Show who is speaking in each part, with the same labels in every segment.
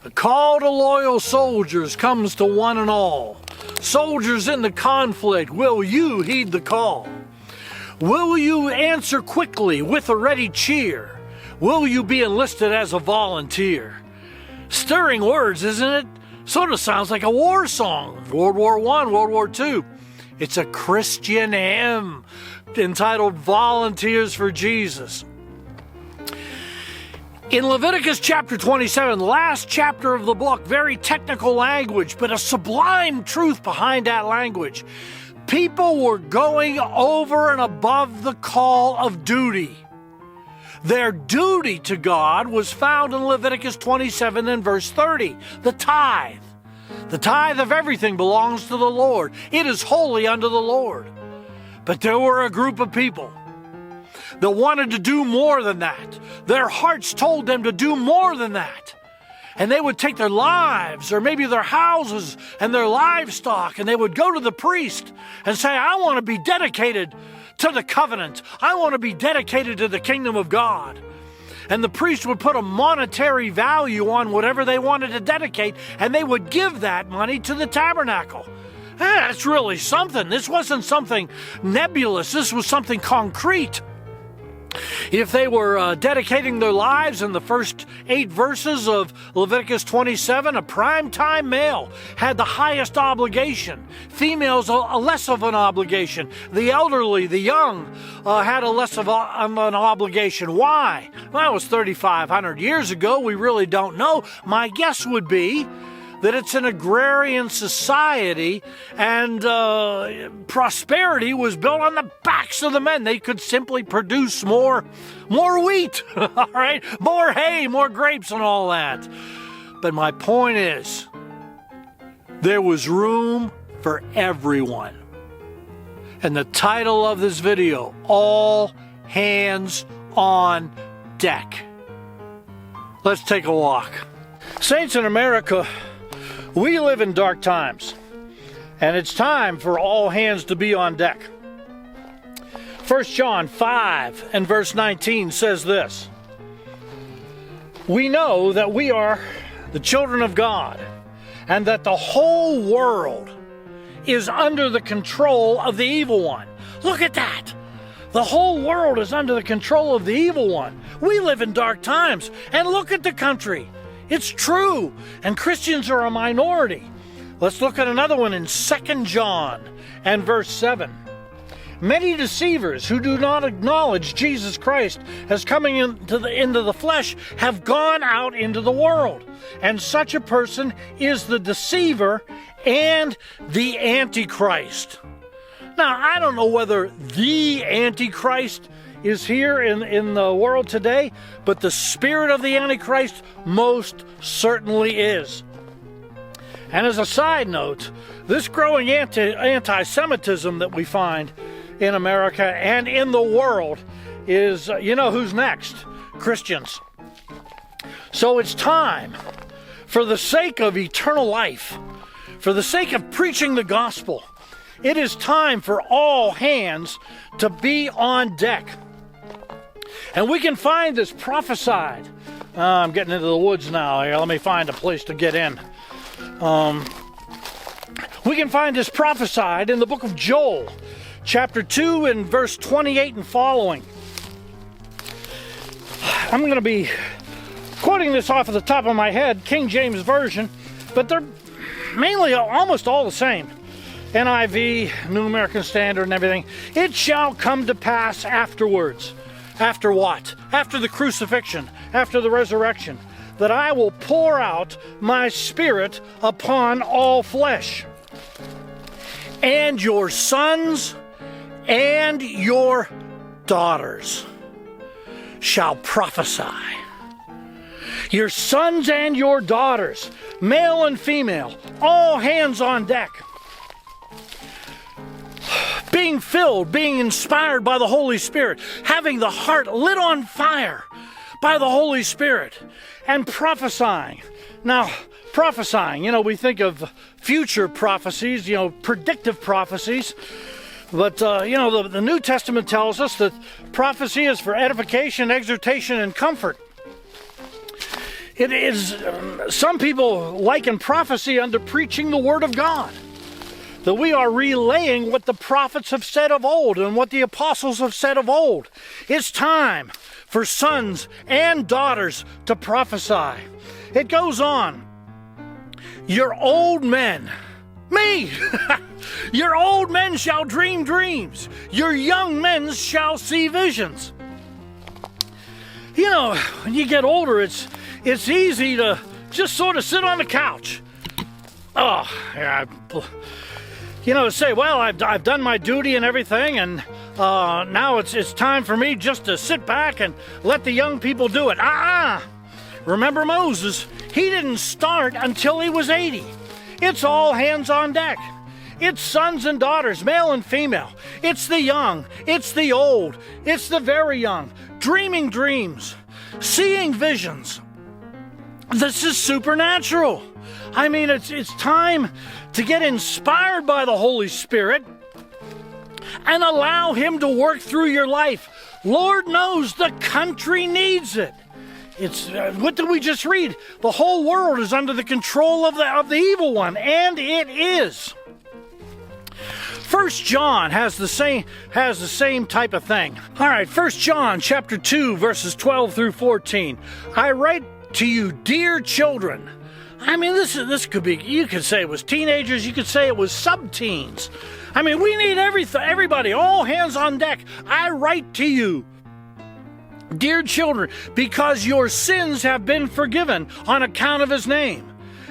Speaker 1: The call to loyal soldiers comes to one and all. Soldiers in the conflict, will you heed the call? Will you answer quickly with a ready cheer? Will you be enlisted as a volunteer? Stirring words, isn't it? Sort of sounds like a war song. World War I, World War II. It's a Christian hymn entitled Volunteers for Jesus. In Leviticus chapter 27, last chapter of the book, very technical language, but a sublime truth behind that language. People were going over and above the call of duty. Their duty to God was found in Leviticus 27 and verse 30, the tithe. The tithe of everything belongs to the Lord. It is holy unto the Lord. But there were a group of people that wanted to do more than that. Their hearts told them to do more than that. And they would take their lives or maybe their houses and their livestock, and they would go to the priest and say, I want to be dedicated to the covenant. I want to be dedicated to the kingdom of God. And the priest would put a monetary value on whatever they wanted to dedicate, and they would give that money to the tabernacle. That's really something. This wasn't something nebulous. This was something concrete. If they were dedicating their lives in the first 8 verses of Leviticus 27, a prime-time male had the highest obligation. Females, less of an obligation. The elderly, the young, had a less of an obligation. Why? Well, it was 3,500 years ago. We really don't know. My guess would be that it's an agrarian society, and prosperity was built on the backs of the men. They could simply produce more wheat, all right, more hay, more grapes and all that. But my point is, there was room for everyone. And the title of this video, All Hands on Deck. Let's take a walk. Saints in America, we live in dark times, and it's time for all hands to be on deck. 1 John 5 and verse 19 says this: We know that we are the children of God, and that the whole world is under the control of the evil one. Look at that! The whole world is under the control of the evil one. We live in dark times, and look at the country. It's true, and Christians are a minority. Let's look at another one in 2 John and verse 7. Many deceivers who do not acknowledge Jesus Christ as coming into the flesh have gone out into the world. And such a person is the deceiver and the Antichrist. Now, I don't know whether the Antichrist is here in the world today, but the spirit of the Antichrist most certainly is. And as a side note, this growing anti-Semitism that we find in America and in the world is, you know who's next? Christians. So it's time, for the sake of eternal life, for the sake of preaching the gospel, it is time for all hands to be on deck. And we can find this prophesied. I'm getting into the woods now. Here, let me find a place to get in. We can find this prophesied in the book of Joel, chapter 2 and verse 28 and following. I'm going to be quoting this off of the top of my head, King James Version, but they're mainly almost all the same. NIV, New American Standard and everything. It shall come to pass afterwards. After what? After the crucifixion, after the resurrection, that I will pour out my spirit upon all flesh. And your sons and your daughters shall prophesy. Your sons and your daughters, male and female, all hands on deck. Being filled, being inspired by the Holy Spirit, having the heart lit on fire by the Holy Spirit, and prophesying. Now, prophesying, we think of future prophecies, predictive prophecies. But, the New Testament tells us that prophecy is for edification, exhortation, and comfort. It is, some people liken prophecy unto preaching the Word of God. That we are relaying what the prophets have said of old and what the apostles have said of old. It's time for sons and daughters to prophesy. It goes on. Your old men, me, your old men shall dream dreams. Your young men shall see visions. You know, when you get older, it's easy to just sort of sit on the couch. Oh, yeah. You know, say, well, I've done my duty and everything, and now it's time for me just to sit back and let the young people do it. Remember Moses? He didn't start until he was 80. It's all hands on deck. It's sons and daughters, male and female. It's the young. It's the old. It's the very young. Dreaming dreams. Seeing visions. This is supernatural. I mean, it's time to get inspired by the Holy Spirit and allow Him to work through your life. Lord knows the country needs it. It's what did we just read? The whole world is under the control of the evil one, and it is. 1 John has the same type of thing. All right, 1 John chapter 2, verses 12 through 14. I write to you, dear children. I mean, this could be, you could say it was teenagers, you could say it was sub-teens. I mean, we need everybody, all hands on deck. I write to you, dear children, because your sins have been forgiven on account of His name.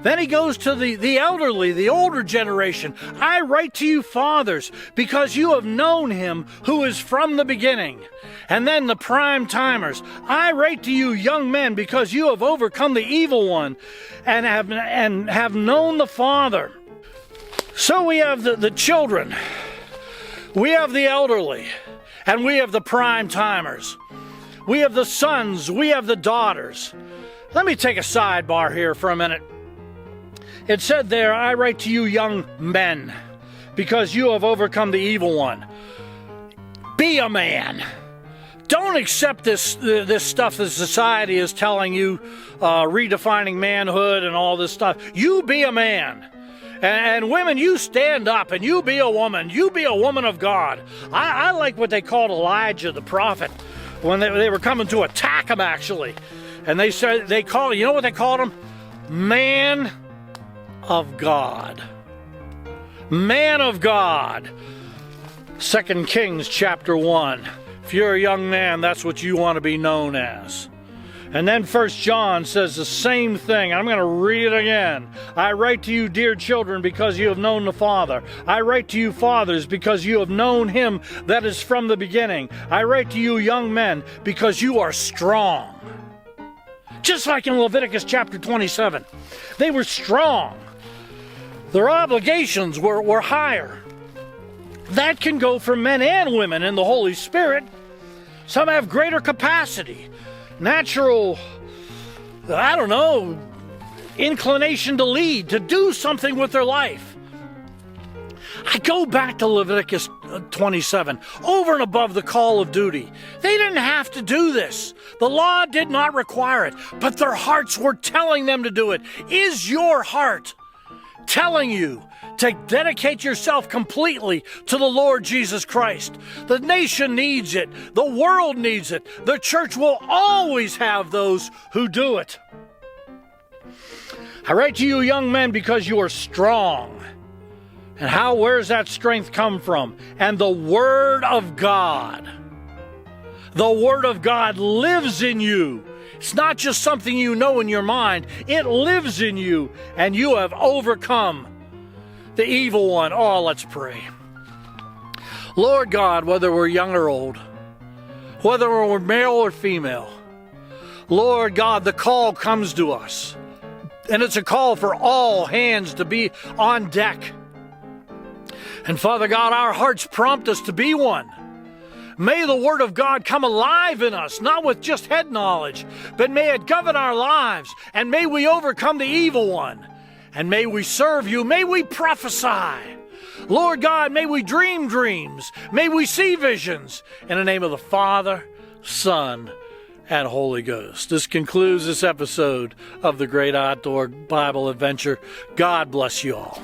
Speaker 1: Then he goes to the elderly, the older generation. I write to you, fathers, because you have known Him who is from the beginning. And then the prime timers. I write to you, young men, because you have overcome the evil one and have known the Father. So we have the children. We have the elderly. And we have the prime timers. We have the sons. We have the daughters. Let me take a sidebar here for a minute. It said there, I write to you, young men, because you have overcome the evil one. Be a man. Don't accept this stuff that society is telling you, redefining manhood and all this stuff. You be a man. And women, you stand up and you be a woman. You be a woman of God. I like what they called Elijah the prophet when they were coming to attack him, actually. And they said, you know what they called him? Man of God. Man of God. 2 Kings chapter 1. If you're a young man, that's what you want to be known as. And then 1 John says the same thing. I'm going to read it again. I write to you, dear children, because you have known the Father. I write to you, fathers, because you have known Him that is from the beginning. I write to you, young men, because you are strong. Just like in Leviticus chapter 27. They were strong. Their obligations were higher. That can go for men and women in the Holy Spirit. Some have greater capacity, natural, inclination to lead, to do something with their life. I go back to Leviticus 27, over and above the call of duty. They didn't have to do this. The law did not require it, but their hearts were telling them to do it. Is your heart telling you to dedicate yourself completely to the Lord Jesus Christ? The nation needs it. The world needs it. The church will always have those who do it. I write to you, young men, because you are strong. And where's that strength come from? And the Word of God. The Word of God lives in you. It's not just something you know in your mind. It lives in you, and you have overcome the evil one. Oh, let's pray. Lord God, whether we're young or old, whether we're male or female, Lord God, the call comes to us. And it's a call for all hands to be on deck. And Father God, our hearts prompt us to be one. May the Word of God come alive in us, not with just head knowledge, but may it govern our lives, and may we overcome the evil one, and may we serve you, may we prophesy. Lord God, may we dream dreams, may we see visions, in the name of the Father, Son, and Holy Ghost. This concludes this episode of the Great Outdoor Bible Adventure. God bless you all.